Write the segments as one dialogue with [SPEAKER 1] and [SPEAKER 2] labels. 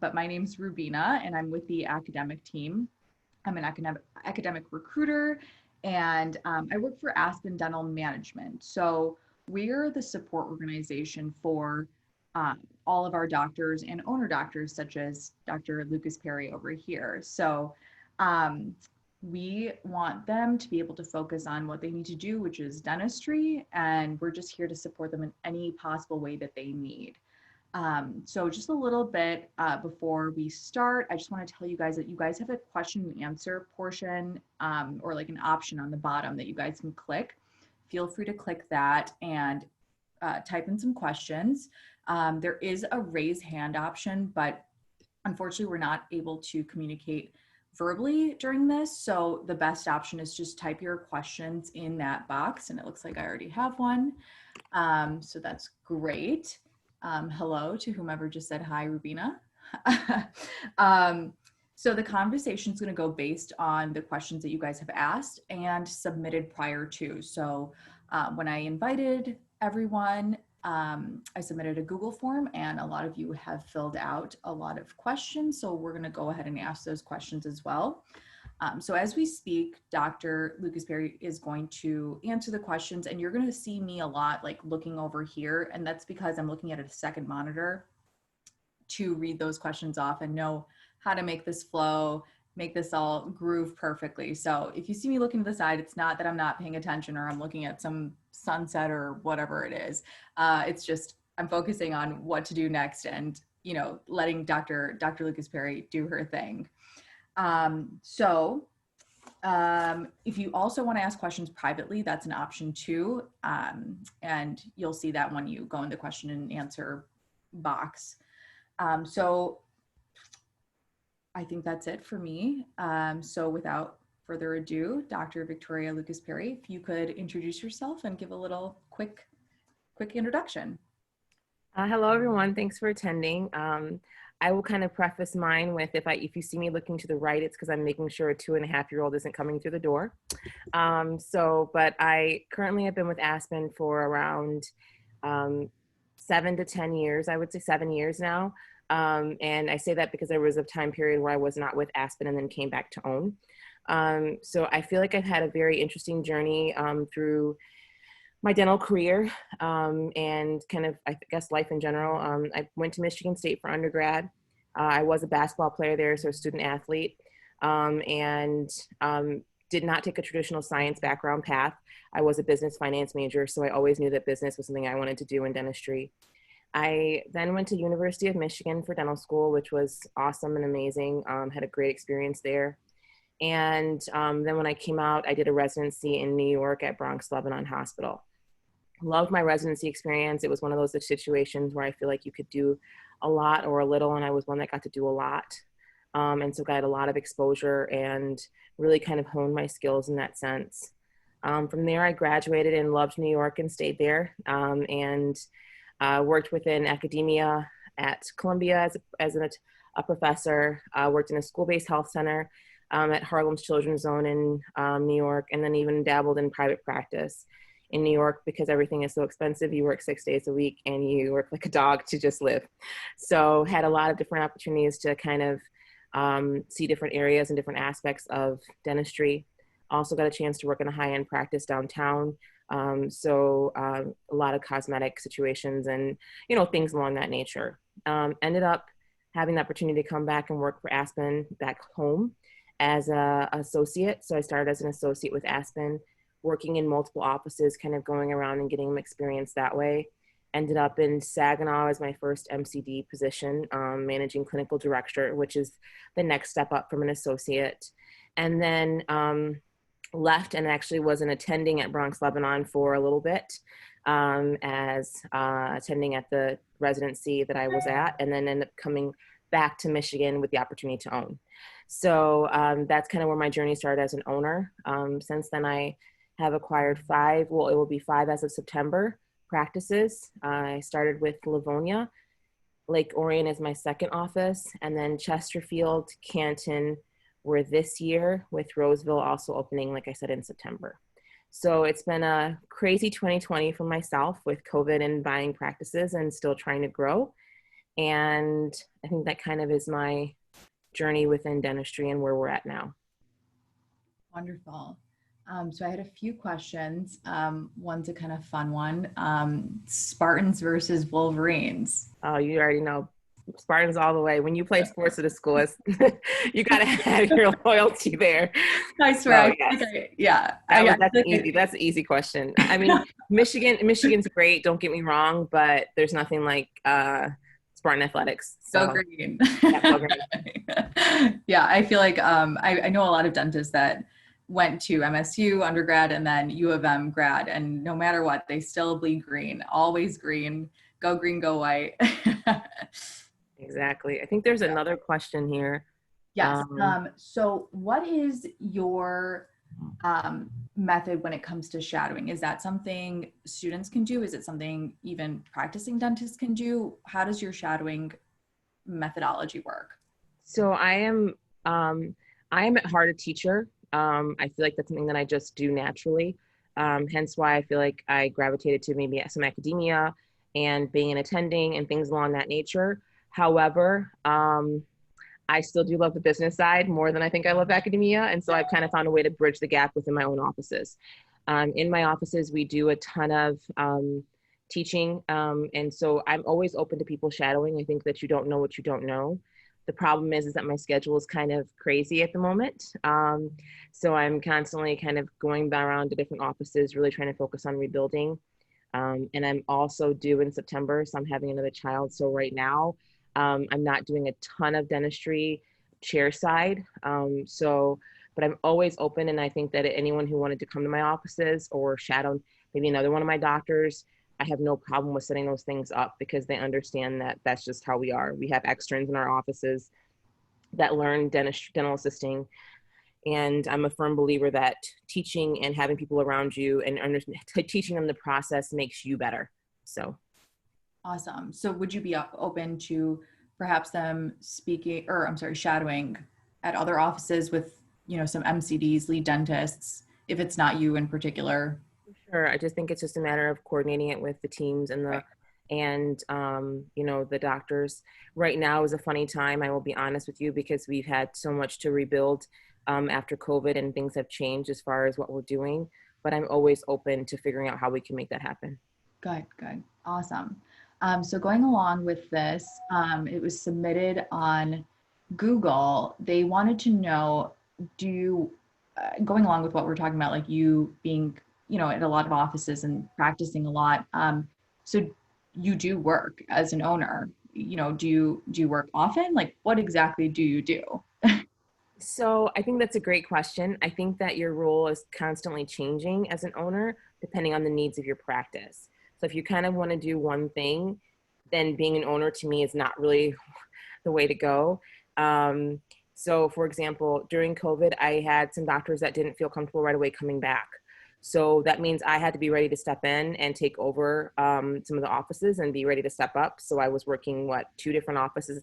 [SPEAKER 1] but my name's Rubina and I'm with the academic team. I'm an academic recruiter and I work for Aspen Dental Management. So we're the support organization for all of our doctors and owner doctors, such as Dr. LucasPerry over here. So we want them to be able to focus on what they need to do, which is dentistry, and we're just here to support them in any possible way that they need. So just a little bit before we start, I just want to tell you guys that you guys have a question and answer portion or like an option on the bottom that you guys can click. Feel free to click that and type in some questions. There is a raise hand option, but unfortunately we're not able to communicate verbally during this. So the best option is just type your questions in that box, and it looks like I already have one. So that's great. Hello to whomever just said hi, Rubina. So the conversation is going to go based on the questions that you guys have asked and submitted prior to. So when I invited everyone, I submitted a Google form and a lot of you have filled out a lot of questions. So we're going to go ahead and ask those questions as well. So as we speak, Dr. LucasPerry is going to answer the questions, and you're going to see me a lot like looking over here. And that's because I'm looking at a second monitor to read those questions off and know how to make this flow, make this all groove perfectly. So if you see me looking to the side, it's not that I'm not paying attention or I'm looking at some sunset or whatever it is. It's just I'm focusing on what to do next and, you know, letting Dr. LucasPerry do her thing. If you also want to ask questions privately, that's an option too. And you'll see that when you go in the question and answer box. So I think that's it for me. So without further ado, Dr. Victoria LucasPerry, if you could introduce yourself and give a little quick introduction.
[SPEAKER 2] Hello, everyone. Thanks for attending. I will kind of preface mine with if you see me looking to the right, it's because I'm making sure a 2.5-year-old isn't coming through the door. But I currently have been with Aspen for around 7 to 10 years. I would say 7 years now. And I say that because there was a time period where I was not with Aspen and then came back to own. So I feel like I've had a very interesting journey through my dental career and kind of, I guess, life in general. I went to Michigan State for undergrad. I was a basketball player there, so a student athlete, and did not take a traditional science background path. I was a business finance major, so I always knew that business was something I wanted to do in dentistry. I then went to University of Michigan for dental school, which was awesome and amazing. Had a great experience there. And then when I came out, I did a residency in New York at Bronx Lebanon Hospital. Loved my residency experience. It was one of those situations where I feel like you could do a lot or a little, and I was one that got to do a lot. And so got a lot of exposure and really kind of honed my skills in that sense. From there, I graduated and loved New York and stayed there, and worked within academia at Columbia as a professor, worked in a school-based health center at Harlem's Children's Zone in New York, and then even dabbled in private practice in New York because everything is so expensive. You work 6 days a week and you work like a dog to just live. So had a lot of different opportunities to kind of see different areas and different aspects of dentistry. Also got a chance to work in a high-end practice downtown. So a lot of cosmetic situations and, you know, things along that nature. Ended up having the opportunity to come back and work for Aspen back home as an associate. So I started as an associate with Aspen, working in multiple offices, kind of going around and getting experience that way. Ended up in Saginaw as my first MCD position, managing clinical director, which is the next step up from an associate. And then left and actually was an attending at Bronx Lebanon for a little bit as attending at the residency that I was at, and then ended up coming back to Michigan with the opportunity to own. So that's kind of where my journey started as an owner. Since then I have acquired 5, well, it will be 5 as of September, practices. I started with Livonia. Lake Orion is my second office, and then Chesterfield, Canton were this year, with Roseville also opening, like I said, in September. So it's been a crazy 2020 for myself with COVID and buying practices and still trying to grow. And I think that kind of is my journey within dentistry and where we're at now.
[SPEAKER 1] Wonderful. So I had a few questions. One's a kind of fun one. Spartans versus Wolverines.
[SPEAKER 2] Oh, you already know. Spartans all the way. When you play sports at a school, you got to have your loyalty there.
[SPEAKER 1] I swear.
[SPEAKER 2] So, yes.
[SPEAKER 1] Yeah.
[SPEAKER 2] That's an easy question. I mean, Michigan's great. Don't get me wrong, but there's nothing like Spartan athletics. So
[SPEAKER 1] Go green.
[SPEAKER 2] Yeah, go green.
[SPEAKER 1] Yeah, I feel like I know a lot of dentists that went to MSU undergrad and then U of M grad, and no matter what, they still bleed green. Always green. Go green, go white.
[SPEAKER 2] Exactly. I think there's another question here.
[SPEAKER 1] Yes. So what is your method when it comes to shadowing? Is that something students can do? Is it something even practicing dentists can do? How does your shadowing methodology work?
[SPEAKER 2] So I am at heart a teacher. I feel like that's something that I just do naturally. Hence why I feel like I gravitated to maybe some academia and being an attending and things along that nature. However, I still do love the business side more than I think I love academia. And so I've kind of found a way to bridge the gap within my own offices. In my offices, we do a ton of teaching. And so I'm always open to people shadowing. I think that you don't know what you don't know. The problem is that my schedule is kind of crazy at the moment. So I'm constantly kind of going around to different offices, really trying to focus on rebuilding. And I'm also due in September, so I'm having another child. So right now, I'm not doing a ton of dentistry chair side. But I'm always open. And I think that anyone who wanted to come to my offices or shadow maybe another one of my doctors, I have no problem with setting those things up because they understand that that's just how we are. We have externs in our offices that learn dental assisting. And I'm a firm believer that teaching and having people around you and teaching them the process makes you better. So.
[SPEAKER 1] Awesome. So would you be open to perhaps them shadowing at other offices with, some MCDs, lead dentists, if it's not you in particular?
[SPEAKER 2] Sure. I just think it's just a matter of coordinating it with the teams and
[SPEAKER 1] Right.
[SPEAKER 2] The doctors. Right now is a funny time, I will be honest with you, because we've had so much to rebuild after COVID and things have changed as far as what we're doing, but I'm always open to figuring out how we can make that happen.
[SPEAKER 1] Good. Awesome. So going along with this, it was submitted on Google. They wanted to know, going along with what we're talking about, like you being, at a lot of offices and practicing a lot. So you do work as an owner, do you work often? Like what exactly do you do?
[SPEAKER 2] So I think that's a great question. I think that your role is constantly changing as an owner, depending on the needs of your practice. So if you kind of want to do one thing, then being an owner to me is not really the way to go. So for example, during COVID, I had some doctors that didn't feel comfortable right away coming back. So that means I had to be ready to step in and take over some of the offices and be ready to step up. So I was working, 3 different offices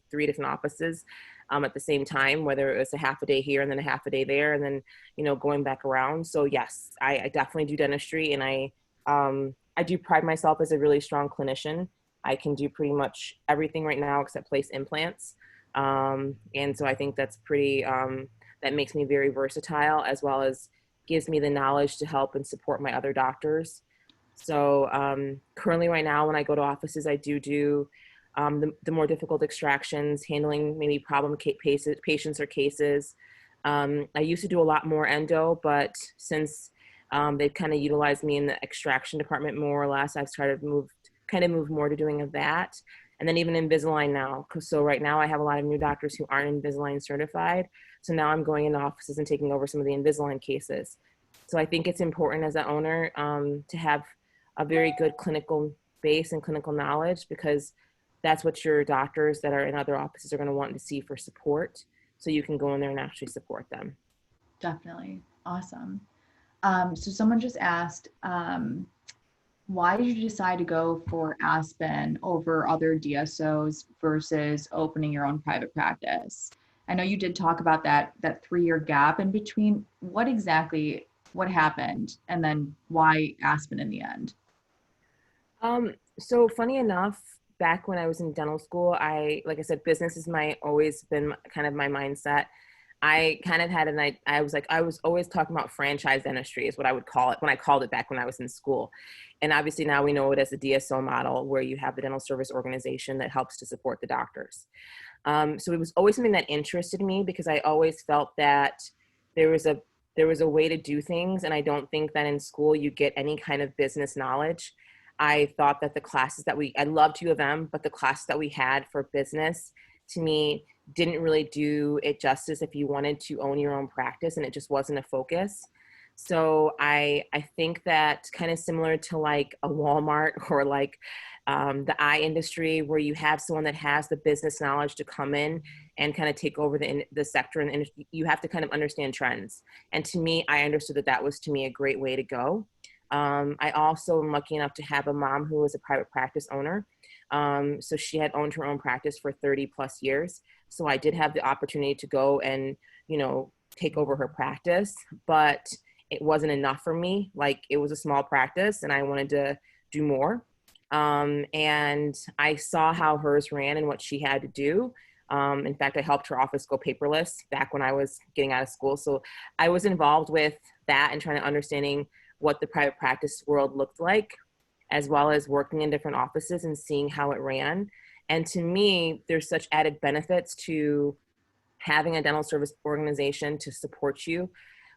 [SPEAKER 2] at the same time, whether it was a half a day here and then a half a day there, and then, going back around. So yes, I definitely do dentistry, and I do pride myself as a really strong clinician. I can do pretty much everything right now except place implants. And so I think that's that makes me very versatile, as well as gives me the knowledge to help and support my other doctors. So currently right now, when I go to offices, I do the more difficult extractions, handling maybe problem patients or cases. I used to do a lot more endo, but since they've kind of utilized me in the extraction department more or less, I've started move more to doing of that. And then even Invisalign now. So right now I have a lot of new doctors who aren't Invisalign certified. So now I'm going into offices and taking over some of the Invisalign cases. So I think it's important as an owner to have a very good clinical base and clinical knowledge, because that's what your doctors that are in other offices are going to want to see for support. So you can go in there and actually support them.
[SPEAKER 1] Definitely. Awesome. So someone just asked, why did you decide to go for Aspen over other DSOs versus opening your own private practice? I know you did talk about that 3-year gap in between. What happened? And then why Aspen in the end?
[SPEAKER 2] So funny enough, back when I was in dental school, like I said, business is always been kind of my mindset. I kind of had I was always talking about franchise dentistry is what I would call it when I called it back when I was in school. And obviously now we know it as the DSO model, where you have the dental service organization that helps to support the doctors. So it was always something that interested me because I always felt that there was a way to do things. And I don't think that in school you get any kind of business knowledge. I thought that the classes I loved U of M, but the classes that we had for business, to me, didn't really do it justice if you wanted to own your own practice, and it just wasn't a focus. So I think that kind of similar to like a Walmart or like the eye industry, where you have someone that has the business knowledge to come in and kind of take over the sector, and you have to kind of understand trends. And to me, I understood that was to me a great way to go. I also am lucky enough to have a mom who was a private practice owner. So she had owned her own practice for 30 plus years. So I did have the opportunity to go and, take over her practice, but it wasn't enough for me. Like, it was a small practice and I wanted to do more. And I saw how hers ran and what she had to do. In fact, I helped her office go paperless back when I was getting out of school. So I was involved with that and trying to understanding what the private practice world looked like, as well as working in different offices and seeing how it ran. And to me, there's such added benefits to having a dental service organization to support you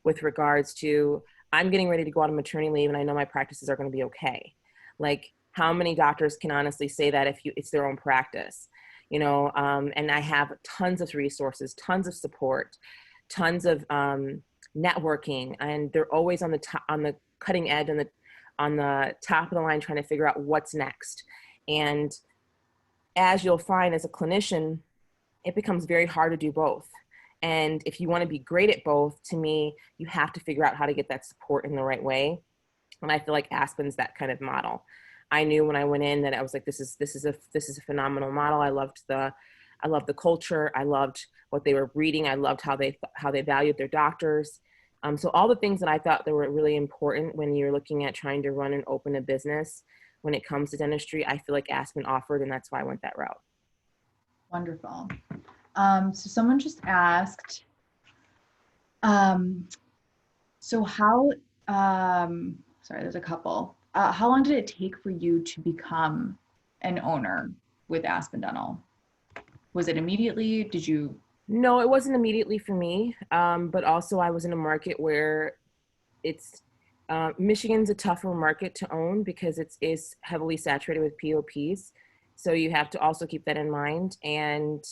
[SPEAKER 2] with regards to, I'm getting ready to go on maternity leave and I know my practices are going to be okay. Like, how many doctors can honestly say that if it's their own practice, and I have tons of resources, tons of support, tons of networking, and they're always on the cutting edge, on the top of the line, trying to figure out what's next. And as you'll find as a clinician, it becomes very hard to do both. And if you want to be great at both, to me, you have to figure out how to get that support in the right way. And I feel like Aspen's that kind of model. I knew when I went in that I was like, this is a phenomenal model. I loved the culture. I loved what they were reading. I loved how they valued their doctors. So all the things that I thought that were really important when you're looking at trying to run and open a business when it comes to dentistry, I feel like Aspen offered, and that's why I went that route.
[SPEAKER 1] Wonderful. So someone just asked, so how, sorry, there's a couple. How long did it take for you to become an owner with Aspen Dental? Was it immediately? Did you?
[SPEAKER 2] No, it wasn't immediately for me. But also I was in a market where Michigan's a tougher market to own because it is heavily saturated with POPs. So you have to also keep that in mind. And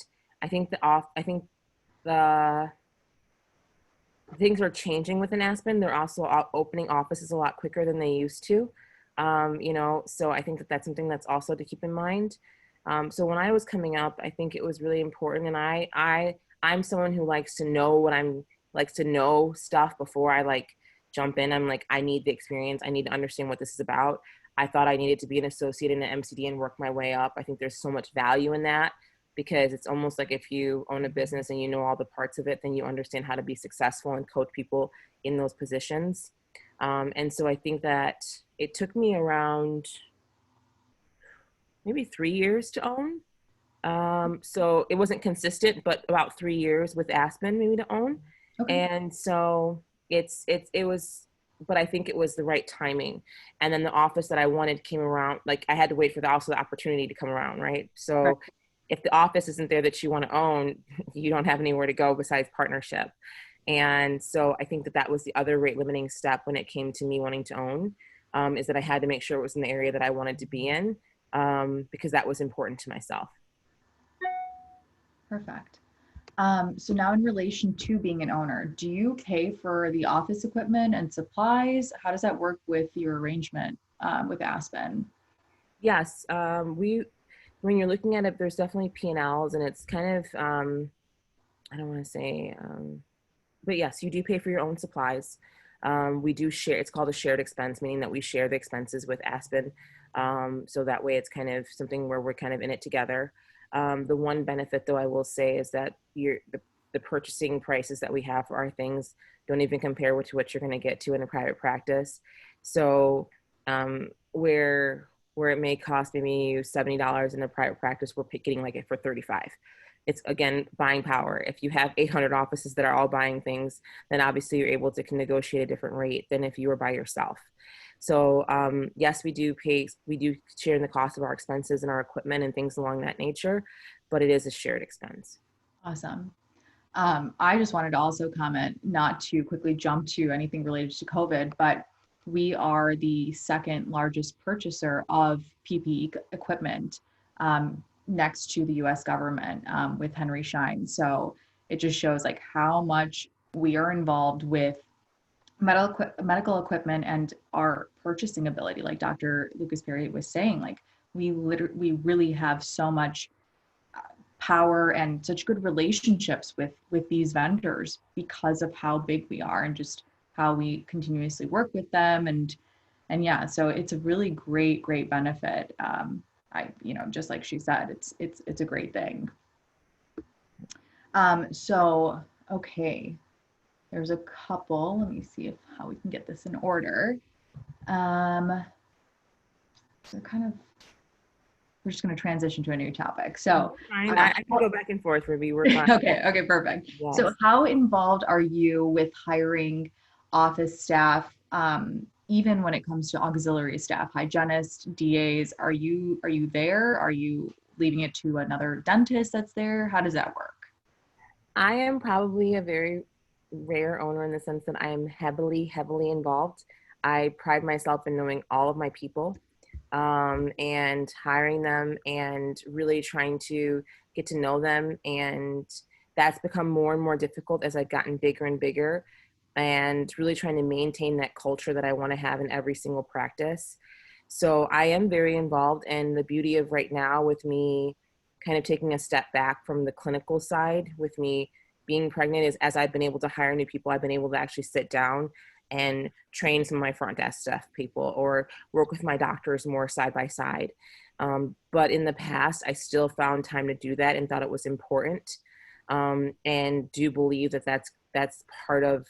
[SPEAKER 2] I think the things are changing within Aspen. They're also opening offices a lot quicker than they used to. So I think that's something that's also to keep in mind. So when I was coming up, I think it was really important. And I'm someone who likes to know stuff before I jump in. I'm like, I need the experience. I need to understand what this is about. I thought I needed to be an associate in an MCD and work my way up. I think there's so much value in that, because it's almost like if you own a business and you know all the parts of it, then you understand how to be successful and coach people in those positions. And so I think that it took me around maybe 3 years to own. So it wasn't consistent, but about 3 years with Aspen maybe to own.
[SPEAKER 1] Okay.
[SPEAKER 2] And so it was, but I think it was the right timing. And then the office that I wanted came around. Like, I had to wait for the opportunity to come around, right? So
[SPEAKER 1] Right.
[SPEAKER 2] if the office isn't there that you want to own, you don't have anywhere to go besides partnership. And so I think that was the other rate limiting step when it came to me wanting to own, is that I had to make sure it was in the area that I wanted to be in, because that was important to myself.
[SPEAKER 1] Perfect. So now in relation to being an owner, do you pay for the office equipment and supplies? How does that work with your arrangement with Aspen?
[SPEAKER 2] Yes, when you're looking at it, there's definitely P&Ls, and it's kind of, I don't want to say, but yes, you do pay for your own supplies. We do share, it's called a shared expense, meaning that we share the expenses with Aspen. So that way it's kind of something where we're kind of in it together. The one benefit, though, I will say is that the purchasing prices that we have for our things don't even compare to what you're going to get to in a private practice. So where where it may cost maybe $70 in a private practice, we're getting like it for 35. It's, again, buying power. If you have 800 offices that are all buying things, then obviously you're able to negotiate a different rate than if you were by yourself. So yes, we do share in the cost of our expenses and our equipment and things along that nature, but it is a shared expense.
[SPEAKER 1] Awesome. I just wanted to also comment, not to quickly jump to anything related to COVID, but we are the second largest purchaser of PPE equipment, next to the US government, with Henry Schein. So it just shows like how much we are involved with medical equipment and our purchasing ability. Like Dr. LucasPerry was saying, like we really have so much power and such good relationships with these vendors because of how big we are and just how we continuously work with them. And yeah, so it's a really great benefit. Just like she said, it's a great thing. So okay, there's a couple. Let me see how we can get this in order. So we're just going to transition to a new topic. So
[SPEAKER 2] fine. I can go back and forth, Ruby. We're fine.
[SPEAKER 1] Okay, perfect. Yes. So how involved are you with hiring office staff, even when it comes to auxiliary staff, hygienists, DAs? Are you there? Are you leaving it to another dentist that's there? How does that work?
[SPEAKER 2] I am probably a very rare owner in the sense that I am heavily involved. I pride myself in knowing all of my people, and hiring them and really trying to get to know them. And that's become more and more difficult as I've gotten bigger and bigger, and really trying to maintain that culture that I want to have in every single practice. So I am very involved, and the beauty of right now with me kind of taking a step back from the clinical side, with me being pregnant, is as I've been able to hire new people, I've been able to actually sit down and train some of my front desk staff people or work with my doctors more side by side. But in the past, I still found time to do that and thought it was important, and do believe that that's part of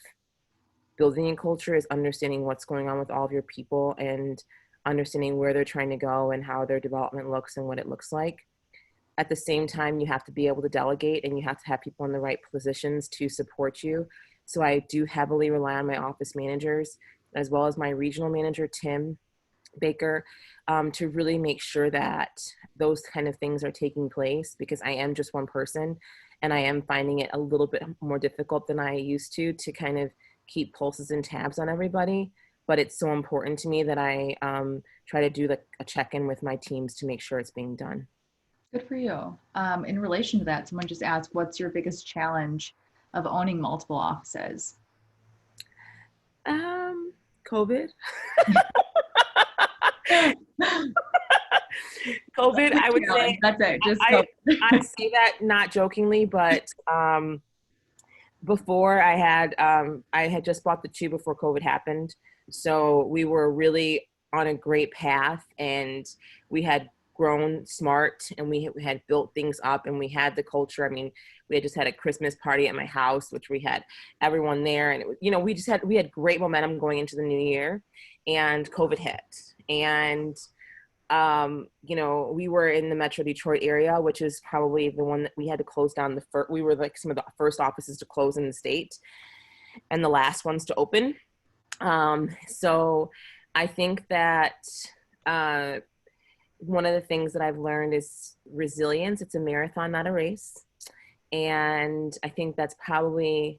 [SPEAKER 2] building a culture, is understanding what's going on with all of your people and understanding where they're trying to go and how their development looks and what it looks like. At the same time, you have to be able to delegate, and you have to have people in the right positions to support you. So I do heavily rely on my office managers, as well as my regional manager, Tim Baker, to really make sure that those kind of things are taking place, because I am just one person and I am finding it a little bit more difficult than I used to kind of keep pulses and tabs on everybody. But it's so important to me that I try to do like a check-in with my teams to make sure it's being done.
[SPEAKER 1] Good for you. In relation to that, someone just asked, what's your biggest challenge of owning multiple offices?
[SPEAKER 2] COVID. COVID, I would say.
[SPEAKER 1] That's it. Just
[SPEAKER 2] I say that not jokingly, but before I had just bought the 2 before COVID happened. So we were really on a great path, and we had grown smart, and we had built things up, and we had the culture. I mean, we had just had a Christmas party at my house, which we had everyone there, and it was, we had great momentum going into the new year, and COVID hit. And we were in the Metro Detroit area, which is probably the one that we had to close down. We were like some of the first offices to close in the state and the last ones to open. So I think that one of the things that I've learned is resilience. It's a marathon, not a race. And I think this has probably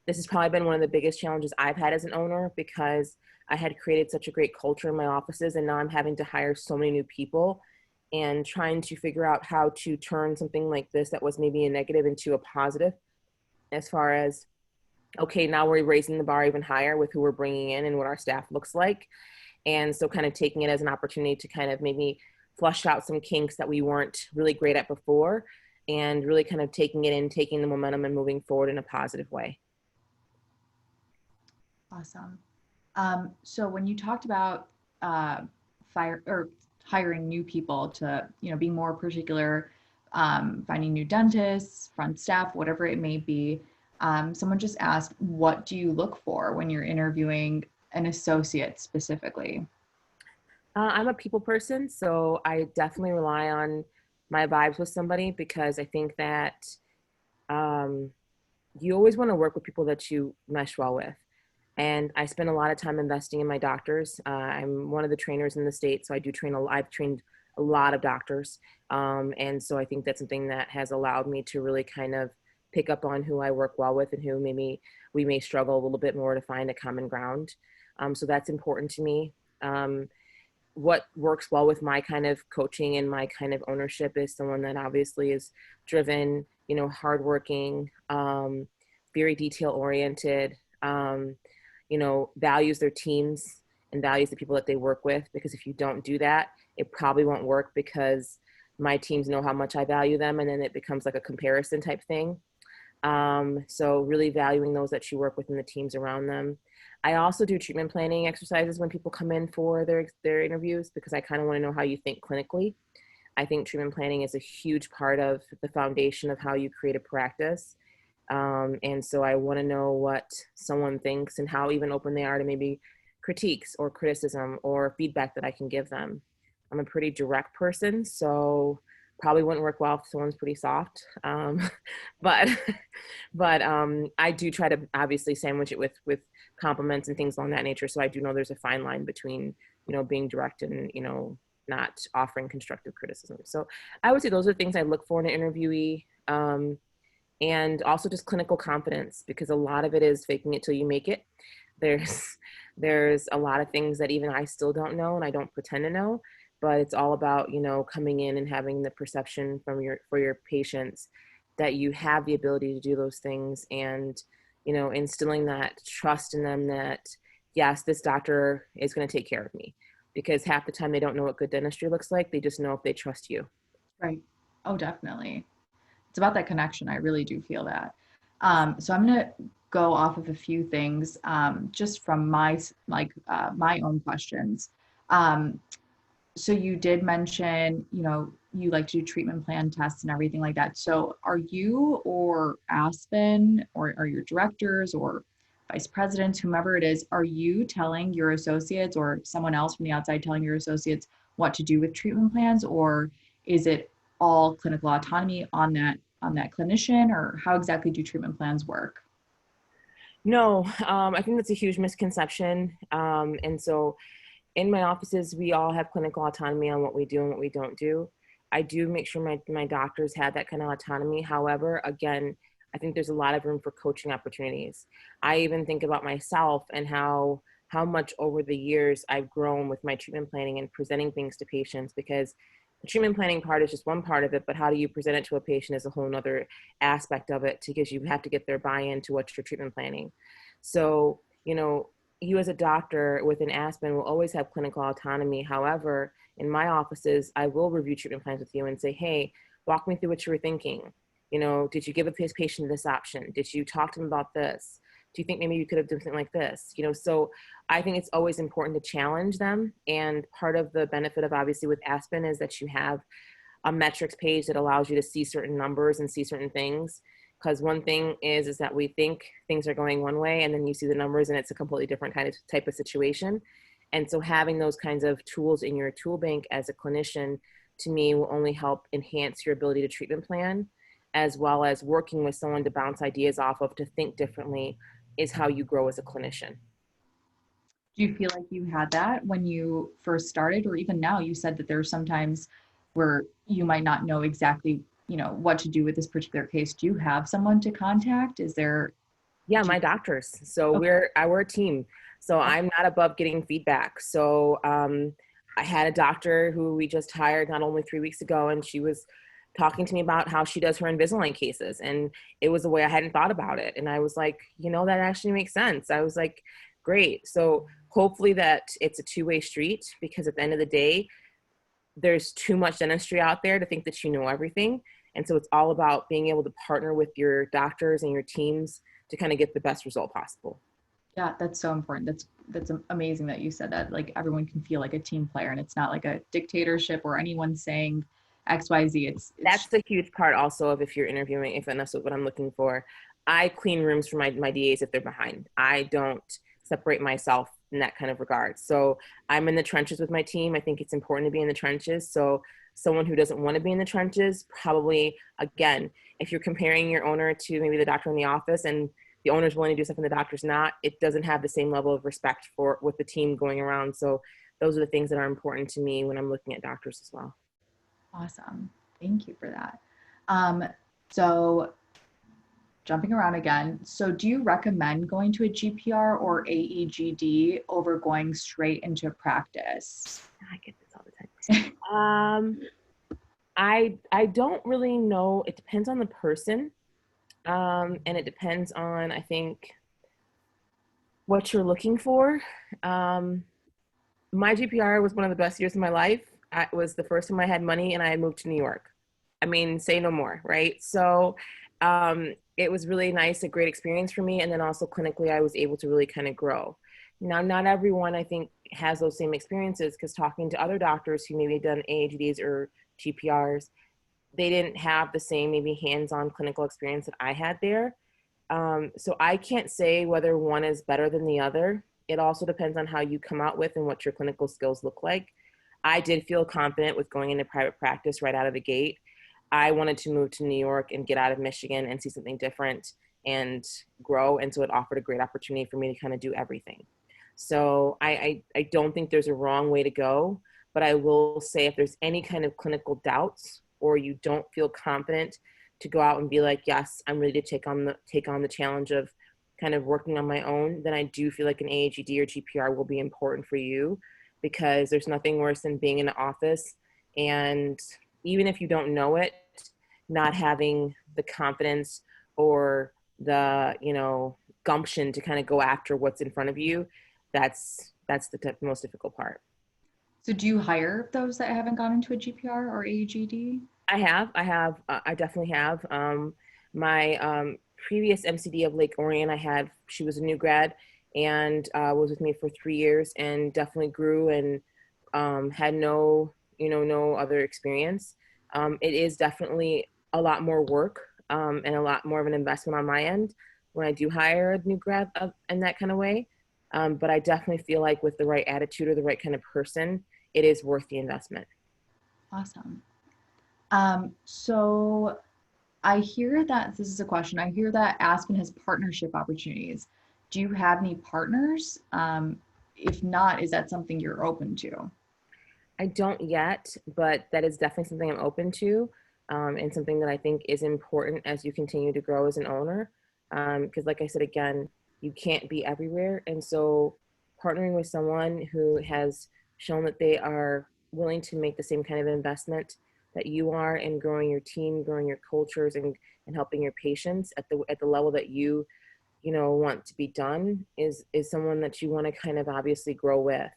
[SPEAKER 2] been one of the biggest challenges I've had as an owner, because I had created such a great culture in my offices, and now I'm having to hire so many new people and trying to figure out how to turn something like this that was maybe a negative into a positive, as far as, okay, now we're raising the bar even higher with who we're bringing in and what our staff looks like. And so kind of taking it as an opportunity to kind of maybe flush out some kinks that we weren't really great at before, and really kind of taking it in, taking the momentum and moving forward in a positive way.
[SPEAKER 1] Awesome. So when you talked about hiring new people to, being more particular, finding new dentists, front staff, whatever it may be, someone just asked, what do you look for when you're interviewing an associate specifically?
[SPEAKER 2] I'm a people person, so I definitely rely on my vibes with somebody because I think that um, you always want to work with people that you mesh well with. And I spend a lot of time investing in my doctors. I'm one of the trainers in the state, so I do train. I've trained a lot of doctors, and so I think that's something that has allowed me to really kind of pick up on who I work well with and who maybe we may struggle a little bit more to find a common ground. So that's important to me. Um, what works well with my kind of coaching and my kind of ownership is someone that obviously is driven, hardworking, very detail oriented, values their teams and values the people that they work with. Because if you don't do that, it probably won't work because my teams know how much I value them, and then it becomes like a comparison type thing. So really valuing those that you work with and the teams around them. I also do treatment planning exercises when people come in for their interviews because I kind of want to know how you think clinically. I think treatment planning is a huge part of the foundation of how you create a practice. And so I want to know what someone thinks and how even open they are to maybe critiques or criticism or feedback that I can give them. I'm a pretty direct person, so probably wouldn't work well if someone's pretty soft. But I do try to obviously sandwich it with compliments and things along that nature. So I do know there's a fine line between being direct and not offering constructive criticism. So I would say those are things I look for in an interviewee. And also just clinical confidence, because a lot of it is faking it till you make it. There's a lot of things that even I still don't know and I don't pretend to know, but it's all about coming in and having the perception for your patients that you have the ability to do those things, and instilling that trust in them that yes, this doctor is going to take care of me, because half the time they don't know what good dentistry looks like. They just know if they trust you.
[SPEAKER 1] Right. Oh, definitely. It's about that connection. I really do feel that. So I'm going to go off of a few things just from my own questions. Um, so you did mention, you like to do treatment plan tests and everything like that. So are you or Aspen or are your directors or vice presidents, whomever it is, are you telling your associates or someone else from the outside telling your associates what to do with treatment plans, or is it all clinical autonomy on that clinician, or how exactly do treatment plans work?
[SPEAKER 2] No, I think that's a huge misconception. And so in my offices, we all have clinical autonomy on what we do and what we don't do. I do make sure my doctors have that kind of autonomy. However, again, I think there's a lot of room for coaching opportunities. I even think about myself and how much over the years I've grown with my treatment planning and presenting things to patients, because the treatment planning part is just one part of it, but how do you present it to a patient is a whole nother aspect of it, because you have to get their buy-in to what you're treatment planning. So, you as a doctor within Aspen will always have clinical autonomy. However, in my offices, I will review treatment plans with you and say, hey, walk me through what you were thinking. Did you give a patient this option? Did you talk to them about this? Do you think maybe you could have done something like this? So I think it's always important to challenge them. And part of the benefit of obviously with Aspen is that you have a metrics page that allows you to see certain numbers and see certain things. Because one thing is that we think things are going one way, and then you see the numbers and it's a completely different kind of type of situation. And so having those kinds of tools in your tool bank as a clinician, to me, will only help enhance your ability to treatment plan, as well as working with someone to bounce ideas off of, to think differently, is how you grow as a clinician.
[SPEAKER 1] Do you feel like you had that when you first started, or even now? You said that there's sometimes where you might not know exactly, what to do with this particular case. Do you have someone to contact? Is there,
[SPEAKER 2] Yeah,
[SPEAKER 1] do you,
[SPEAKER 2] my doctors. So
[SPEAKER 1] okay,
[SPEAKER 2] we're a team. So
[SPEAKER 1] okay,
[SPEAKER 2] I'm not above getting feedback. So I had a doctor who we just hired not only 3 weeks ago, and she was talking to me about how she does her Invisalign cases, and it was a way I hadn't thought about it. And I was like, that actually makes sense. I was like, great. So hopefully that it's a two-way street, because at the end of the day, there's too much dentistry out there to think that you know everything. And so it's all about being able to partner with your doctors and your teams to kind of get the best result possible.
[SPEAKER 1] yeah, that's so important. That's amazing that you said that. Like everyone can feel like a team player, and it's not like a dictatorship or anyone saying X, Y, Z. It's
[SPEAKER 2] That's the huge part also of if you're interviewing, if and that's what I'm looking for. I clean rooms for my DAs if they're behind. I don't separate myself in that kind of regard. So I'm in the trenches with my team. I think it's important to be in the trenches. So someone who doesn't want to be in the trenches, probably, again, if you're comparing your owner to maybe the doctor in the office and the owner's willing to do something the doctor's not, it doesn't have the same level of respect for with the team going around. So those are the things that are important to me when I'm looking at doctors as well.
[SPEAKER 1] Awesome. Thank you for that. So jumping around again, so do you recommend going to a GPR or AEGD over going straight into practice?
[SPEAKER 2] I get this all the time. I don't really know. It depends on the person. And it depends on, I think, what you're looking for. My GPR was one of the best years of my life. It was the first time I had money and I moved to New York. I mean, say no more, right? So it was really nice, a great experience for me. And then also clinically, I was able to really kind of grow. Now, not everyone, I think, has those same experiences, because talking to other doctors who maybe done AHDs or GPRs, they didn't have the same maybe hands-on clinical experience that I had there. So I can't say whether one is better than the other. It also depends on how you come out with and what your clinical skills look like. I did feel confident with going into private practice right out of the gate. I wanted to move to New York and get out of Michigan and see something different and grow. And so it offered a great opportunity for me to kind of do everything. So I don't think there's a wrong way to go, but I will say if there's any kind of clinical doubts or you don't feel confident to go out and be like, yes, I'm ready to take on the challenge of kind of working on my own, then I do feel like an AHED or GPR will be important for you, because there's nothing worse than being in the office and even if you don't know it, not having the confidence or the, gumption to kind of go after what's in front of you. That's the most difficult part.
[SPEAKER 1] So do you hire those that haven't gone into a GPR or AEGD?
[SPEAKER 2] I definitely have. My previous MCD of Lake Orion, she was a new grad and was with me for 3 years and definitely grew and had no other experience. It is definitely a lot more work and a lot more of an investment on my end when I do hire a new grad in that kind of way. But I definitely feel like with the right attitude or the right kind of person, it is worth the investment.
[SPEAKER 1] Awesome. So I hear that, this is a question, I hear that Aspen has partnership opportunities. Do you have any partners? If not, is that something you're open to?
[SPEAKER 2] I don't yet, but that is definitely something I'm open to, and something that I think is important as you continue to grow as an owner. Because like I said, again, you can't be everywhere. And so partnering with someone who has shown that they are willing to make the same kind of investment that you are in growing your team, growing your cultures, and helping your patients at the level that you want to be done is someone that you want to kind of obviously grow with.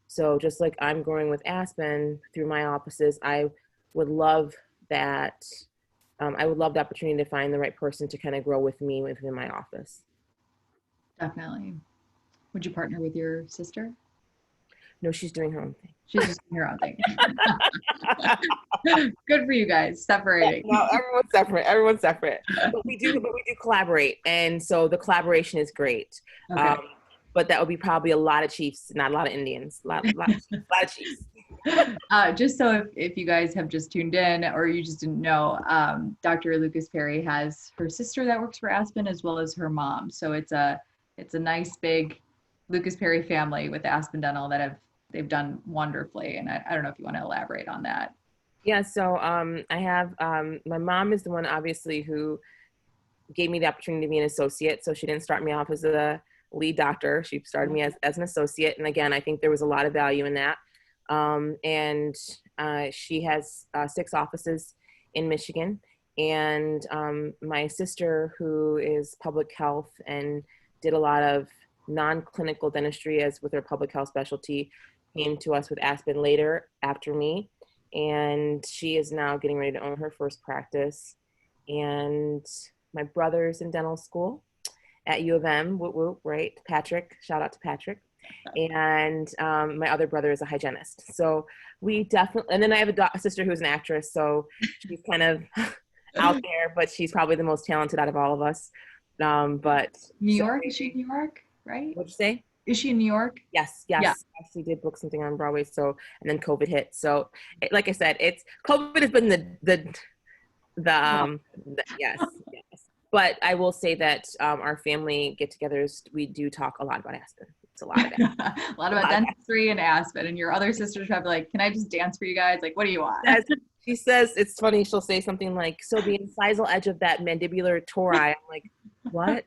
[SPEAKER 2] So just like I'm growing with Aspen through my offices, I would love that. I would love the opportunity to find the right person to kind of grow with me within my office.
[SPEAKER 1] Definitely. Would you partner with your sister?
[SPEAKER 2] No, she's doing her own thing.
[SPEAKER 1] She's just doing her own thing. Good for you guys, separating.
[SPEAKER 2] No, everyone's separate. But we do collaborate. And so the collaboration is great.
[SPEAKER 1] Okay.
[SPEAKER 2] But that would be probably a lot of Chiefs, not a lot of Indians, a lot of Chiefs.
[SPEAKER 1] Just so if you guys have just tuned in or you just didn't know, Dr. LucasPerry has her sister that works for Aspen as well as her mom. So it's a nice big LucasPerry family with Aspen Dental that they've done wonderfully. And I don't know if you want to elaborate on that.
[SPEAKER 2] Yeah, so I have, my mom is the one obviously who gave me the opportunity to be an associate. So she didn't start me off as a lead doctor. She started me as an associate. And again, I think there was a lot of value in that. And she has 6 offices in Michigan. And my sister, who is public health and did a lot of non-clinical dentistry as with her public health specialty, came to us with Aspen later after me. And she is now getting ready to own her first practice. And my brother's in dental school at U of M, whoop, whoop, right? Patrick, shout out to Patrick. And my other brother is a hygienist. So we definitely, and then I have a sister who's an actress. So she's kind of out there, but she's probably the most talented out of all of us. But
[SPEAKER 1] New York, is she New York, right?
[SPEAKER 2] What'd you say?
[SPEAKER 1] Is she in New York?
[SPEAKER 2] Yes,
[SPEAKER 1] Yeah.
[SPEAKER 2] yes. I actually did book something on Broadway. So, and then COVID hit. So, like I said, it's COVID has been
[SPEAKER 1] Yeah.
[SPEAKER 2] yes, yes. But I will say that our family get-togethers, we do talk a lot about Aspen. It's a lot of it.
[SPEAKER 1] A lot about dentistry and Aspen, and your other sisters have like, can I just dance for you guys? Like, what do you want?
[SPEAKER 2] She says, it's funny, she'll say something like, so the incisal edge of that mandibular tori. I'm like, what?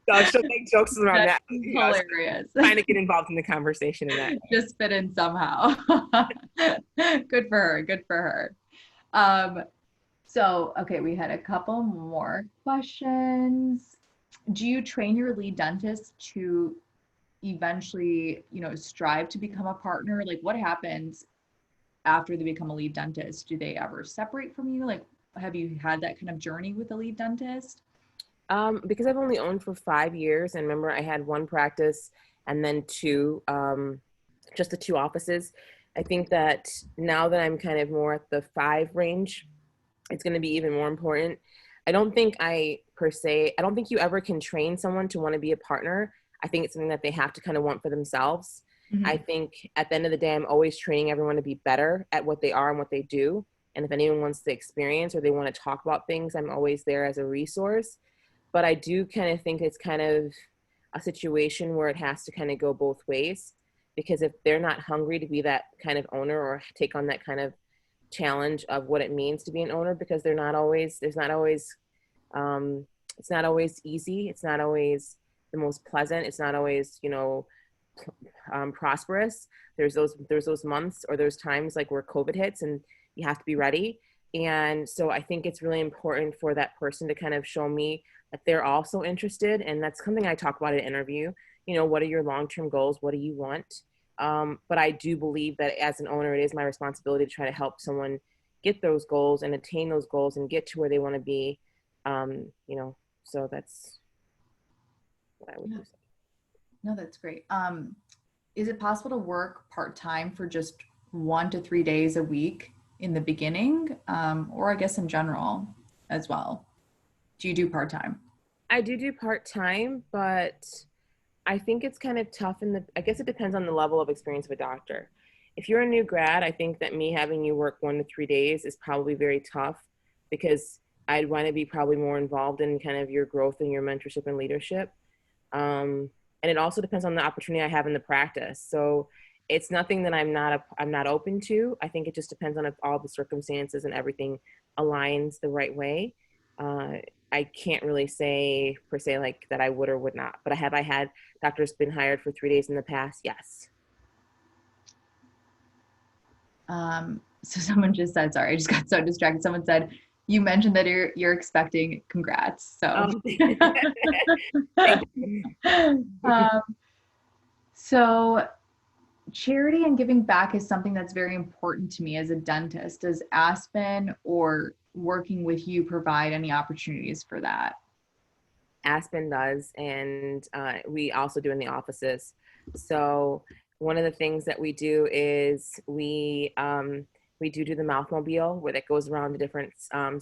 [SPEAKER 2] So she'll make jokes around that.
[SPEAKER 1] Hilarious.
[SPEAKER 2] Trying to get involved in the conversation in that.
[SPEAKER 1] Just fit in somehow. Good for her. Good for her. So, okay, we had a couple more questions. Do you train your lead dentist to eventually, strive to become a partner? Like, what happens after they become a lead dentist? Do they ever separate from you? Like, have you had that kind of journey with a lead dentist?
[SPEAKER 2] Because I've only owned for 5 years, and remember I had one practice and then two, just the two offices. I think that now that I'm kind of more at the 5 range, it's going to be even more important. I don't think you ever can train someone to want to be a partner. I think it's something that they have to kind of want for themselves.
[SPEAKER 1] Mm-hmm.
[SPEAKER 2] I think at the end of the day, I'm always training everyone to be better at what they are and what they do. And if anyone wants to experience or they want to talk about things, I'm always there as a resource. But I do kind of think it's kind of a situation where it has to kind of go both ways, because if they're not hungry to be that kind of owner or take on that kind of challenge of what it means to be an owner, because it's not always easy. It's not always the most pleasant. It's not always, prosperous. There's those months or those times like where COVID hits and you have to be ready. And so I think it's really important for that person to kind of show me that they're also interested. And that's something I talk about in an interview. What are your long-term goals? What do you want? But I do believe that as an owner, it is my responsibility to try to help someone get those goals and attain those goals and get to where they want to be. So that's what I would say.
[SPEAKER 1] No, that's great. Is it possible to work part-time for just 1 to 3 days a week in the beginning, or I guess in general as well? Do you do part-time?
[SPEAKER 2] I do part-time, but I think it's kind of tough I guess it depends on the level of experience of a doctor. If you're a new grad, I think that me having you work 1 to 3 days is probably very tough, because I'd want to be probably more involved in kind of your growth and your mentorship and leadership. And it also depends on the opportunity I have in the practice. So it's nothing that I'm not open to. I think it just depends on if all the circumstances and everything aligns the right way. I can't really say per se like that I would or would not, but have I had doctors been hired for 3 days in the past? Yes.
[SPEAKER 1] So someone just said, sorry, I just got so distracted. Someone said, you mentioned that you're expecting, congrats. So, so charity and giving back is something that's very important to me as a dentist. Does Aspen or working with you provide any opportunities for that?
[SPEAKER 2] Aspen does, and we also do in the offices. So one of the things that we do is we do the mouthmobile, where that goes around the different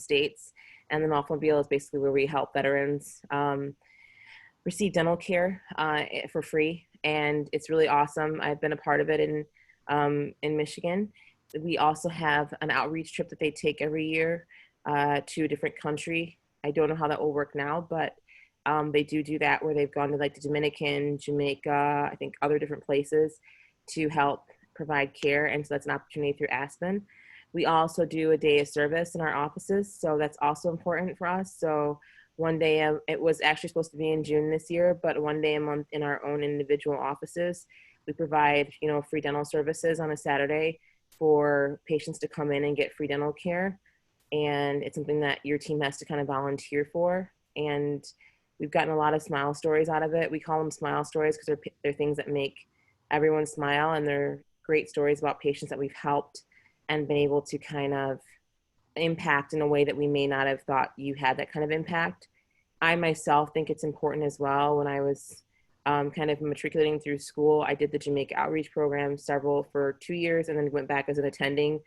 [SPEAKER 2] states. And the mouthmobile is basically where we help veterans receive dental care for free. And it's really awesome. I've been a part of it in Michigan. We also have an outreach trip that they take every year to a different country. I don't know how that will work now, but they do that, where they've gone to like the Dominican, Jamaica, I think other different places to help provide care. And so that's an opportunity through Aspen. We also do a day of service in our offices. So that's also important for us. So one day, it was actually supposed to be in June this year, but one day a month in our own individual offices, we provide, free dental services on a Saturday for patients to come in and get free dental care. And it's something that your team has to kind of volunteer for. And we've gotten a lot of smile stories out of it. We call them smile stories because they're things that make everyone smile, and they're great stories about patients that we've helped and been able to kind of impact in a way that we may not have thought you had that kind of impact. I myself think it's important as well. When I was kind of matriculating through school, I did the Jamaica outreach program for 2 years, and then went back as an attending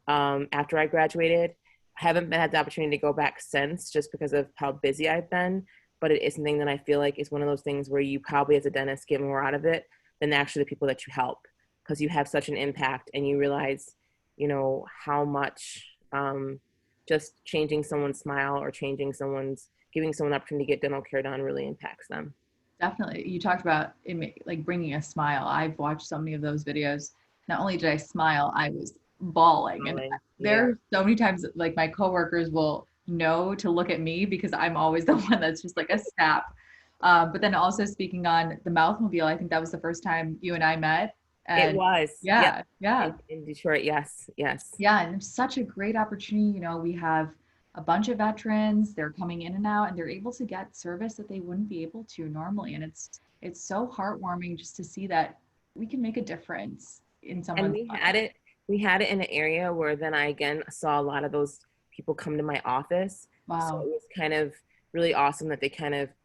[SPEAKER 2] after I graduated. I haven't had the opportunity to go back since, just because of how busy I've been. but it is something that I feel like is one of those things where you probably as a dentist get more out of it than actually the people that you help, because you have such an impact and you realize, you know, how much just changing someone's smile or giving someone an opportunity to get dental care done really impacts them.
[SPEAKER 1] Definitely. You talked about it, like bringing a smile. I've watched so many of those videos. Not only did I smile, I was bawling. And there
[SPEAKER 2] Yeah.
[SPEAKER 1] are so many times that, like, my coworkers will know to look at me because I'm always the one that's just like a sap. But then also speaking on the mouthmobile, I think that was the first time you and I met.
[SPEAKER 2] It
[SPEAKER 1] And
[SPEAKER 2] was. Yep.
[SPEAKER 1] yeah.
[SPEAKER 2] In Detroit, yes, yes.
[SPEAKER 1] Yeah, and it's such a great opportunity. You know, we have a bunch of veterans, they're coming in and out and they're able to get service that they wouldn't be able to normally. And it's so heartwarming just to see that we can make a difference in
[SPEAKER 2] And
[SPEAKER 1] someone's
[SPEAKER 2] we had it in an area where then I again saw a lot of those people come to my office. So
[SPEAKER 1] Wow.
[SPEAKER 2] it was kind of really awesome that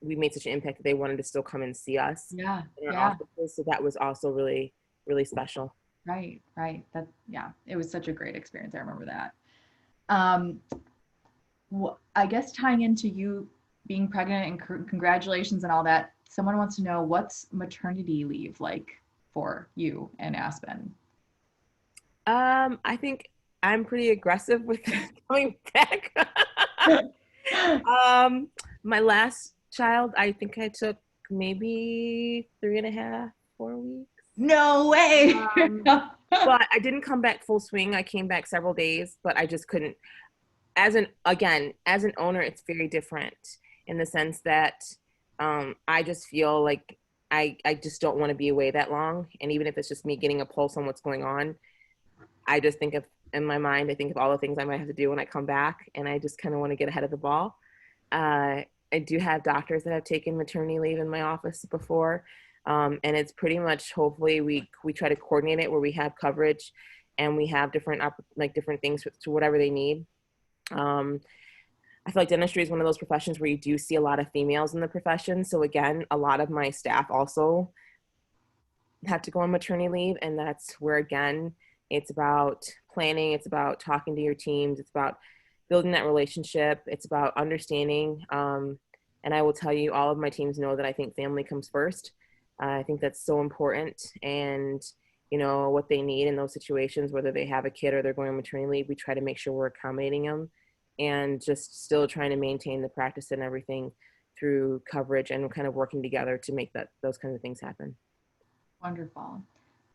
[SPEAKER 2] we made such an impact that they wanted to still come and see us
[SPEAKER 1] Yeah,
[SPEAKER 2] in our
[SPEAKER 1] yeah,
[SPEAKER 2] offices. So that was also really, really special.
[SPEAKER 1] right, right. That, yeah, it was such a great experience. I remember that. Um, I guess tying into you being pregnant and congratulations and all that, someone wants to know what's maternity leave like for you and Aspen?
[SPEAKER 2] I think I'm pretty aggressive with coming back. My last child, I think I took maybe 3.5, 4 weeks.
[SPEAKER 1] No way.
[SPEAKER 2] But I didn't come back full swing. I came back several days, but I just couldn't. As an owner, it's very different in the sense that I just feel like I just don't want to be away that long. And even if it's just me getting a pulse on what's going on, I just think of, in my mind, I think of all the things I might have to do when I come back, and I just kind of want to get ahead of the ball. I do have doctors that have taken maternity leave in my office before, and it's pretty much, hopefully we try to coordinate it where we have coverage and we have different things to whatever they need. I feel like dentistry is one of those professions where you do see a lot of females in the profession. So again, a lot of my staff also have to go on maternity leave, and that's where, again, it's about planning, it's about talking to your teams, it's about building that relationship, it's about understanding. And I will tell you, all of my teams know that I think family comes first. I think that's so important. And you know, what they need in those situations, whether they have a kid or they're going on maternity leave, we try to make sure we're accommodating them and just still trying to maintain the practice and everything through coverage and kind of working together to make those kinds of things happen.
[SPEAKER 1] Wonderful.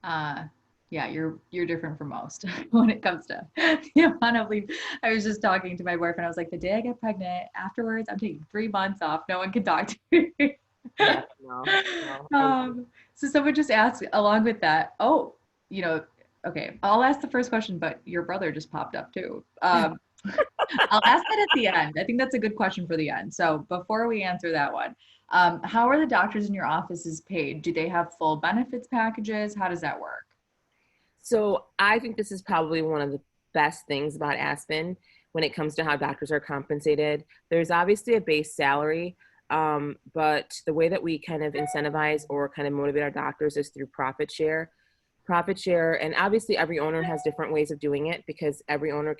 [SPEAKER 1] Yeah, you're different from most when it comes to the amount of leave. I was just talking to my boyfriend. I was like, the day I get pregnant, afterwards, I'm taking 3 months off. No one can talk to me.
[SPEAKER 2] Yeah, no.
[SPEAKER 1] So someone just asked along with that, oh, you know, okay, I'll ask the first question, but your brother just popped up too. I'll ask that at the end. I think that's a good question for the end. So before we answer that one, how are the doctors in your offices paid? Do they have full benefits packages? How does that work?
[SPEAKER 2] So I think this is probably one of the best things about Aspen when it comes to how doctors are compensated. There's obviously a base salary, but the way that we kind of incentivize or kind of motivate our doctors is through profit share. Profit share, and obviously every owner has different ways of doing it because every owner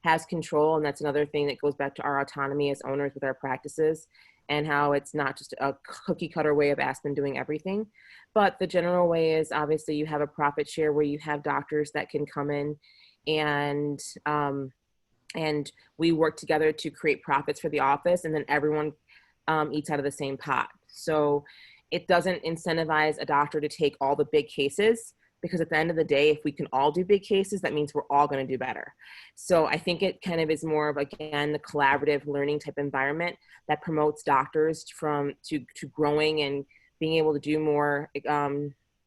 [SPEAKER 2] has control, and that's another thing that goes back to our autonomy as owners with our practices and how it's not just a cookie cutter way of Aspen doing everything. But the general way is obviously you have a profit share where you have doctors that can come in and we work together to create profits for the office, and then everyone eats out of the same pot. So it doesn't incentivize a doctor to take all the big cases, because at the end of the day, if we can all do big cases, that means we're all going to do better. So I think it kind of is more of, again, the collaborative learning type environment that promotes doctors to growing and being able to do more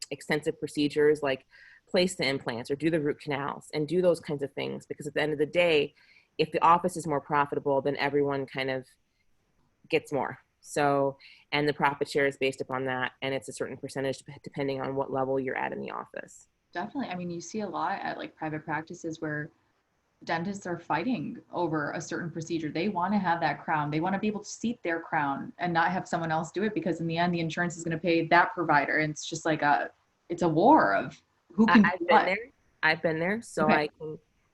[SPEAKER 2] extensive procedures like place the implants or do the root canals and do those kinds of things. Because at the end of the day, if the office is more profitable, then everyone kind of gets more. So, and the profit share is based upon that, and it's a certain percentage depending on what level you're at in the office.
[SPEAKER 1] Definitely. I mean, you see a lot at like private practices where dentists are fighting over a certain procedure. They want to have that crown. They want to be able to seat their crown and not have someone else do it, because in the end, the insurance is going to pay that provider. And it's just like it's a war of who can do what.
[SPEAKER 2] I've been there. So okay.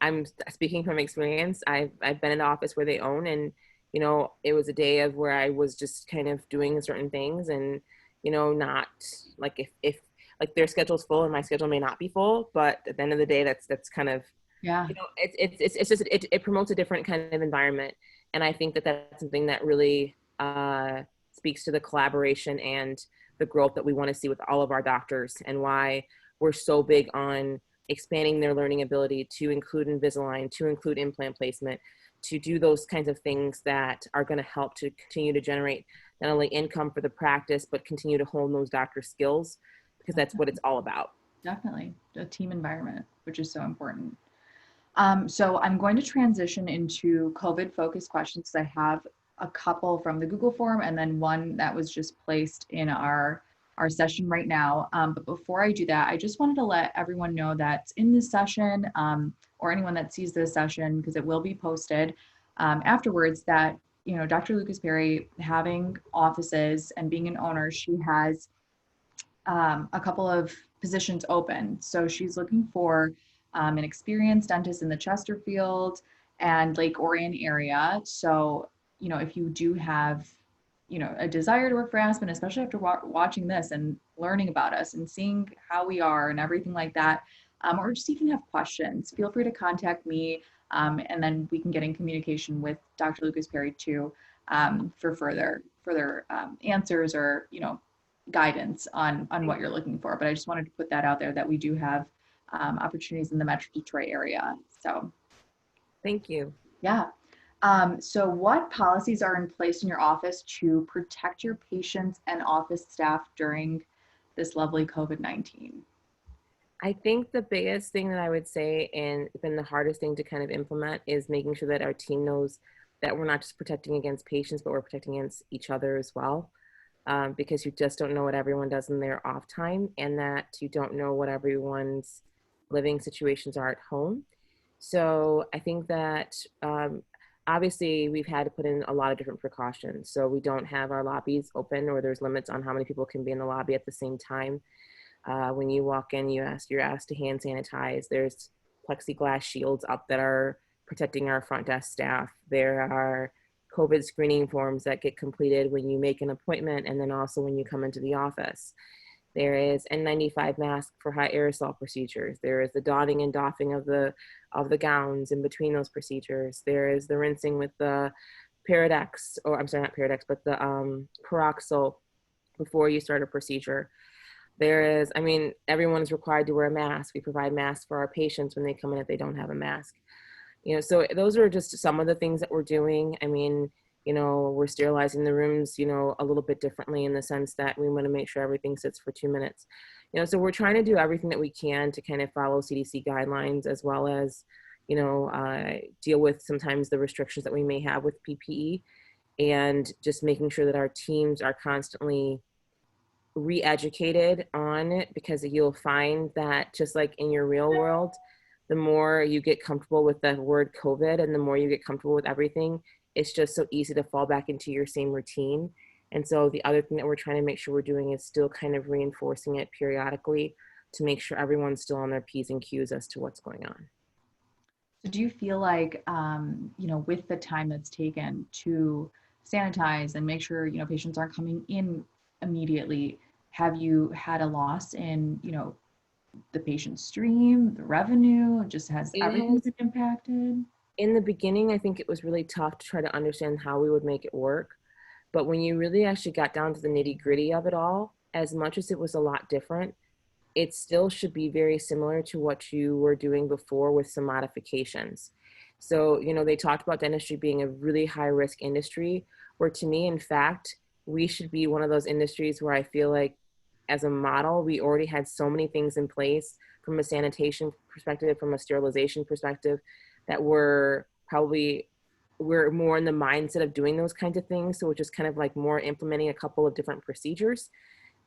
[SPEAKER 2] I'm speaking from experience. I've been in the office where they own, and you know, it was a day of where I was just kind of doing certain things and, you know, not like if like their schedule's full and my schedule may not be full, but at the end of the day, that's kind of,
[SPEAKER 1] Yeah,
[SPEAKER 2] you know, it's just, it promotes a different kind of environment. And I think that that's something that really speaks to the collaboration and the growth that we want to see with all of our doctors, and why we're so big on expanding their learning ability to include Invisalign, to include implant placement, to do those kinds of things that are going to help to continue to generate not only income for the practice, but continue to hone those doctor skills, because that's what it's all about.
[SPEAKER 1] definitely. A team environment, which is so important. So I'm going to transition into COVID focused questions because I have a couple from the Google form and then one that was just placed in our session right now. But before I do that, I just wanted to let everyone know that in this session, or anyone that sees this session, because it will be posted afterwards, that, you know, Dr. LucasPerry, having offices and being an owner, she has a couple of positions open. So she's looking for an experienced dentist in the Chesterfield and Lake Orion area. So, you know, if you do have, you know, a desire to work for Aspen, especially after watching this and learning about us and seeing how we are and everything like that, or just even have questions, feel free to contact me, and then we can get in communication with Dr. LucasPerry too, for further answers, or, you know, guidance on what you're looking for. But I just wanted to put that out there, that we do have opportunities in the Metro Detroit area. So
[SPEAKER 2] Thank you.
[SPEAKER 1] yeah. So what policies are in place in your office to protect your patients and office staff during this lovely COVID-19?
[SPEAKER 2] I think the biggest thing that I would say, and been the hardest thing to kind of implement, is making sure that our team knows that we're not just protecting against patients, but we're protecting against each other as well. Because you just don't know what everyone does in their off time, and that you don't know what everyone's living situations are at home. So I think that obviously we've had to put in a lot of different precautions. So we don't have our lobbies open, or there's limits on how many people can be in the lobby at the same time. When you walk in, you're asked to hand sanitize. There's plexiglass shields up that are protecting our front desk staff. There are COVID screening forms that get completed when you make an appointment, and then also when you come into the office. There is N95 mask for high aerosol procedures. There is the donning and doffing of the gowns in between those procedures. There is the rinsing with the Paradex, or I'm sorry, not Paradex, but the Peroxyl before you start a procedure. There is, I mean, everyone is required to wear a mask. We provide masks for our patients when they come in if they don't have a mask. You know, so those are just some of the things that we're doing. I mean, you know, we're sterilizing the rooms, you know, a little bit differently, in the sense that we want to make sure everything sits for 2 minutes. You know, so we're trying to do everything that we can to kind of follow CDC guidelines, as well as, you know, deal with sometimes the restrictions that we may have with PPE, and just making sure that our teams are constantly re-educated on it, because you'll find that, just like in your real world, the more you get comfortable with the word COVID and the more you get comfortable with everything, it's just so easy to fall back into your same routine. And so the other thing that we're trying to make sure we're doing is still kind of reinforcing it periodically to make sure everyone's still on their P's and Q's as to what's going on.
[SPEAKER 1] So do you feel like, you know, with the time that's taken to sanitize and make sure, you know, patients aren't coming in immediately, have you had a loss in, you know, the patient stream, the revenue? Just has
[SPEAKER 2] It
[SPEAKER 1] everything
[SPEAKER 2] has,
[SPEAKER 1] been impacted?
[SPEAKER 2] in the beginning, I think it was really tough to try to understand how we would make it work. But when you really actually got down to the nitty gritty of it all, as much as it was a lot different, it still should be very similar to what you were doing before, with some modifications. So, you know, they talked about dentistry being a really high risk industry, where to me, in fact, we should be one of those industries where I feel like, as a model, we already had so many things in place from a sanitation perspective, from a sterilization perspective, that we're more in the mindset of doing those kinds of things. So we're just kind of like more implementing a couple of different procedures,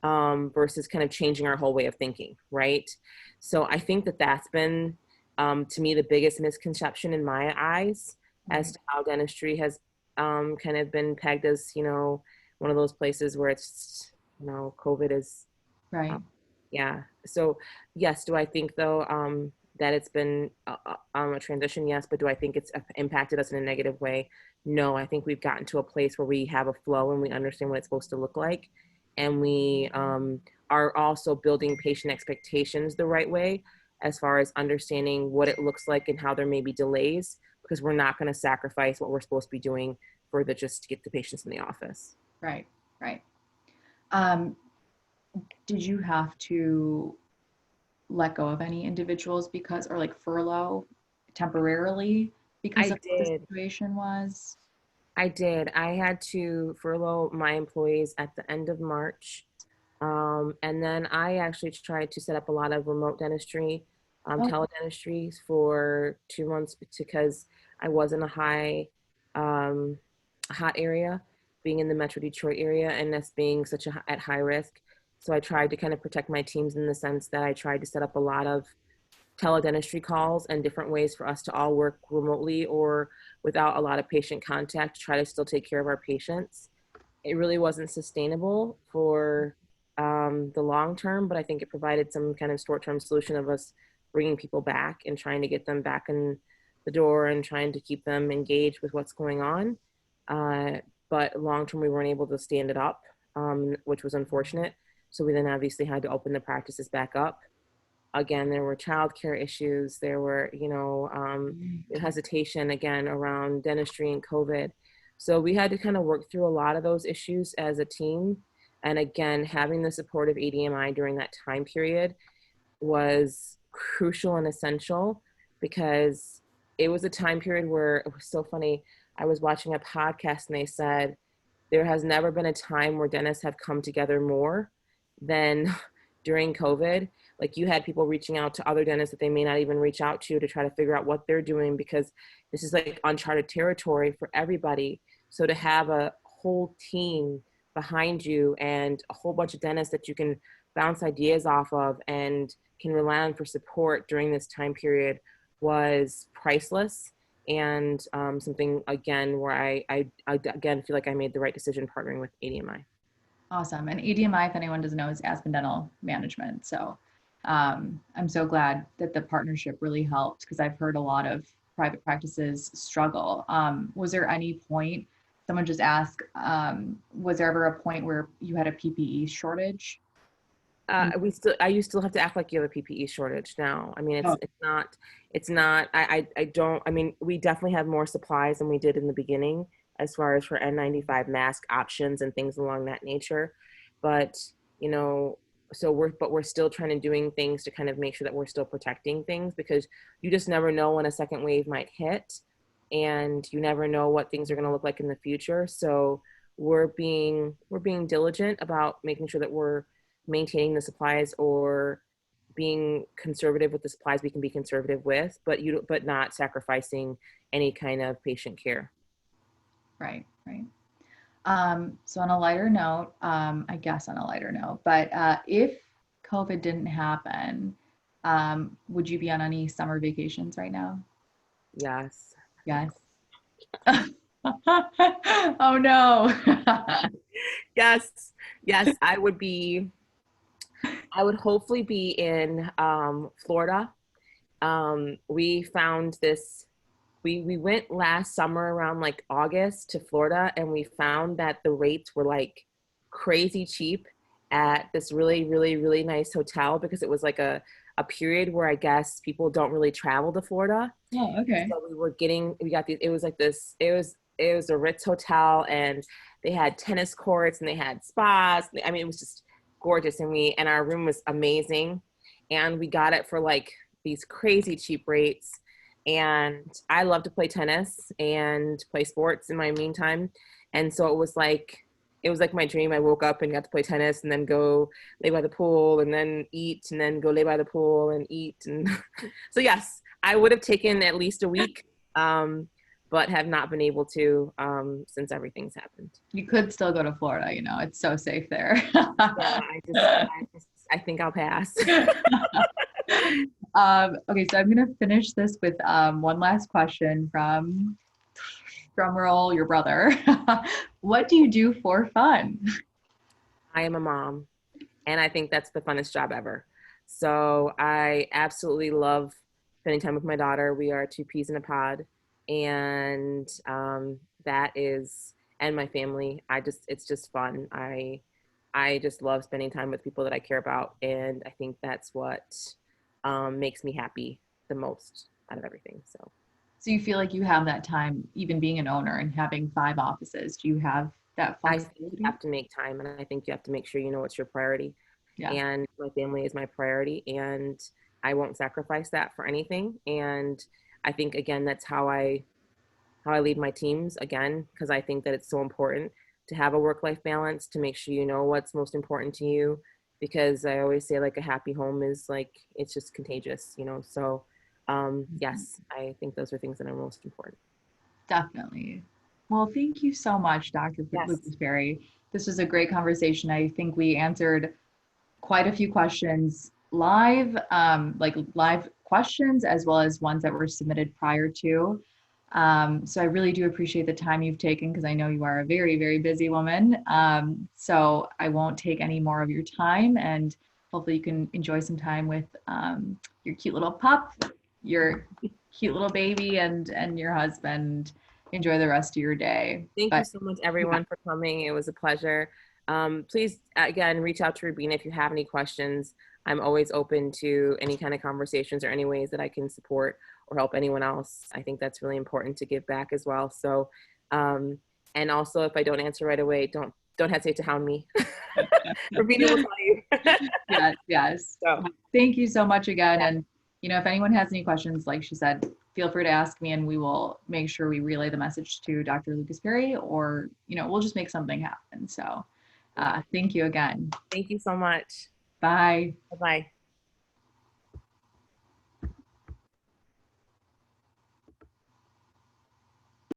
[SPEAKER 2] versus kind of changing our whole way of thinking, right? So I think that that's been, to me, the biggest misconception in my eyes as to how dentistry has kind of been pegged as, you know, one of those places where it's, you know, COVID is,
[SPEAKER 1] Right.
[SPEAKER 2] yeah. So yes, do I think though, that it's been a transition? Yes, but do I think it's impacted us in a negative way? No, I think we've gotten to a place where we have a flow and we understand what it's supposed to look like. And we are also building patient expectations the right way as far as understanding what it looks like and how there may be delays, because we're not going to sacrifice what we're supposed to be doing for just to get the patients in the office.
[SPEAKER 1] Right, right. Did you have to let go of any individuals because, or like furlough temporarily because
[SPEAKER 2] I
[SPEAKER 1] of what the
[SPEAKER 2] did.
[SPEAKER 1] situation was?
[SPEAKER 2] I did. I had to furlough my employees at the end of March. And then I actually tried to set up a lot of remote dentistry,
[SPEAKER 1] Oh,
[SPEAKER 2] teledentistry for 2 months because I was in a hot area, being in the Metro Detroit area, and that's being such at high risk. So I tried to kind of protect my teams in the sense that I tried to set up a lot of teledentistry calls and different ways for us to all work remotely or without a lot of patient contact to try to still take care of our patients. It really wasn't sustainable for the long term, but I think it provided some kind of short-term solution of us bringing people back and trying to get them back in the door and trying to keep them engaged with what's going on. But long term, we weren't able to stand it up, which was unfortunate. So we then obviously had to open the practices back up. Again, there were childcare issues. There were, hesitation again around dentistry and COVID. So we had to kind of work through a lot of those issues as a team. And again, having the support of ADMI during that time period was crucial and essential because it was a time period where it was so funny. I was watching a podcast and they said, there has never been a time where dentists have come together more than during COVID. Like you had people reaching out to other dentists that they may not even reach out to try to figure out what they're doing because this is like uncharted territory for everybody. So to have a whole team behind you and a whole bunch of dentists that you can bounce ideas off of and can rely on for support during this time period was priceless and something again where I again feel like I made the right decision partnering with ADMI.
[SPEAKER 1] awesome. And ADMI, if anyone doesn't know, is Aspen Dental Management. So I'm so glad that the partnership really helped because I've heard a lot of private practices struggle. Was there any point, someone just asked, was there ever a point where you had a PPE shortage?
[SPEAKER 2] You still have to act like you have a PPE shortage now. I mean,
[SPEAKER 1] Oh,
[SPEAKER 2] it's not, I don't, I mean, we definitely have more supplies than we did in the beginning as far as for N95 mask options and things along that nature. But, we're still trying to doing things to kind of make sure that we're still protecting things because you just never know when a second wave might hit and you never know what things are going to look like in the future. So we're being diligent about making sure that we're maintaining the supplies or being conservative with the supplies we can be conservative with, but not sacrificing any kind of patient care.
[SPEAKER 1] right, right. So on a lighter note, I guess on a lighter note, but if COVID didn't happen, would you be on any summer vacations right now?
[SPEAKER 2] Yes.
[SPEAKER 1] Yes. Oh no.
[SPEAKER 2] Yes, I would hopefully be in Florida. We found this, we went last summer around like August to Florida and we found that the rates were like crazy cheap at this really, really, really nice hotel because it was like a period where I guess people don't really travel to Florida.
[SPEAKER 1] Oh, okay.
[SPEAKER 2] So we got these, it was like this, it was a Ritz hotel and they had tennis courts and they had spas. I mean, it was just gorgeous. And our room was amazing. And we got it for like these crazy cheap rates. And I love to play tennis and play sports in my meantime. And so it was like my dream. I woke up and got to play tennis and then go lay by the pool and then eat and then go lay by the pool and eat. And so yes, I would have taken at least a week, but have not been able to since everything's happened.
[SPEAKER 1] You could still go to Florida, it's so safe there.
[SPEAKER 2] Yeah, I think I'll pass.
[SPEAKER 1] Okay, so I'm gonna finish this with one last question from drumroll, your brother. What do you do for fun?
[SPEAKER 2] I am a mom, and I think that's the funnest job ever. So I absolutely love spending time with my daughter. We are two peas in a pod, and that is, and my family. It's just fun. I just love spending time with people that I care about, and I think that's what makes me happy the most out of everything.
[SPEAKER 1] So you feel like you have that time, even being an owner and having 5 offices? Do you have that
[SPEAKER 2] I think you
[SPEAKER 1] flexibility?
[SPEAKER 2] have to make time, and I think you have to make sure you know what's your priority.
[SPEAKER 1] Yeah.
[SPEAKER 2] And my family is my priority, and I won't sacrifice that for anything. And I think again, that's how I lead my teams again, because I think that it's so important to have a work-life balance, to make sure you know what's most important to you. Because I always say, like, a happy home is like, it's just contagious, you know. So yes, I think those are things that are most important.
[SPEAKER 1] Definitely. Well, thank you so much, Dr.
[SPEAKER 2] Yes.
[SPEAKER 1] LucasPerry. This was a great conversation. I think we answered quite a few questions live, like live questions, as well as ones that were submitted prior to. So I really do appreciate the time you've taken, because I know you are a very, very busy woman. So I won't take any more of your time, and hopefully you can enjoy some time with your cute little pup, your cute little baby, and your husband. Enjoy the rest of your day.
[SPEAKER 2] Thank you
[SPEAKER 1] But
[SPEAKER 2] so much,
[SPEAKER 1] yeah,
[SPEAKER 2] everyone, for coming. It was a pleasure. Please, again, reach out to Rubina if you have any questions. I'm always open to any kind of conversations or any ways that I can support or help anyone else. I think that's really important to give back as well. So, um, and also, if I don't answer right away, don't hesitate to hound me. Rubina will tell you.
[SPEAKER 1] yes, yes.
[SPEAKER 2] So,
[SPEAKER 1] Thank you so much again.
[SPEAKER 2] yeah,
[SPEAKER 1] And, if anyone has any questions, like she said, feel free to ask me, and we will make sure we relay the message to Dr. LucasPerry, or, we'll just make something happen. So
[SPEAKER 2] yeah.
[SPEAKER 1] thank you again.
[SPEAKER 2] Thank you so much.
[SPEAKER 1] Bye.
[SPEAKER 2] Bye bye.